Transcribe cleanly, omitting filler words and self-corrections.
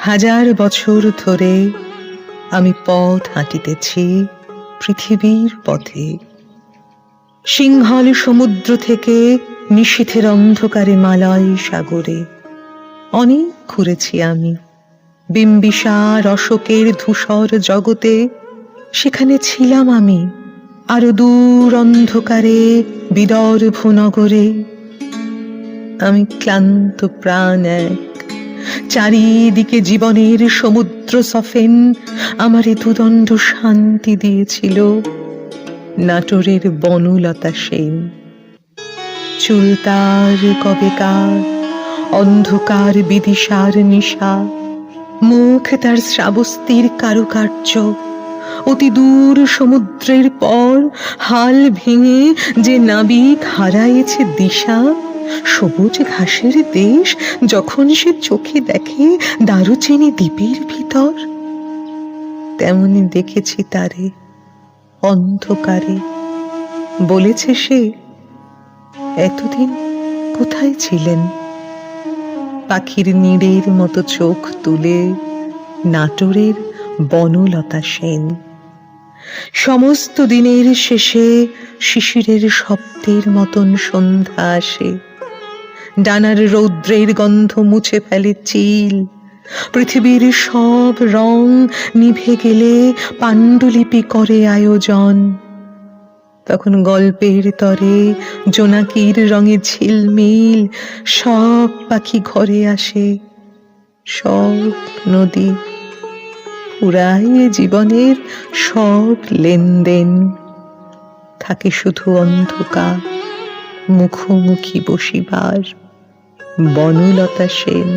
হাজার বছর ধরে আমি পথ হাঁটিতেছি পৃথিবীর পথে। সিংহল সমুদ্র থেকে নিশীথের অন্ধকারে মালয় সাগরে অনেক ঘুরেছি আমি। বিম্বিসার অশোকের ধূসর জগতে সেখানে ছিলাম আমি। আরো দূর অন্ধকারে বিদর্ভ নগরে আমি ক্লান্ত প্রাণ এক। চারিদিকে জীবনের সমুদ্র সফেন আমারে দুদণ্ড শান্তি দিয়েছিল নাটোরের বনলতা সেন। চুল তার কবেকার, অন্ধকার বিদিশার নিশা, মুখ তার শ্রাবস্তির কারুকার্য। অতি দূর সমুদ্রের পর হাল ভেঙে যে নাবিক হারাইছে দিশা, সবুজ ঘাসের দেশ যখন সে চোখে দেখে দারুচিনি দ্বীপের ভিতর, তেমনি দেখেছি তারে অন্ধকারে। বলেছে সে, এতদিন কোথায় ছিলেন? পাখির নীড়ের মতো চোখ তুলে নাটোরের বনলতা সেন। সমস্ত দিনের শেষে শিশিরের শব্দের মতন সন্ধ্যা আসে। ডানার রৌদ্রের গন্ধ মুছে ফেলে চিল। পৃথিবীর সব রং নিভে গেলে পাণ্ডুলিপি করে আয়োজন। তখন গল্পের তরে জোনাকির রঙে ঝিলমিল সব পাখি ঘরে আসে, সব নদী ফুরায় জীবনের সব লেনদেন। থাকে শুধু অন্ধকার, মুখোমুখি বসিবার বনলতা সেন।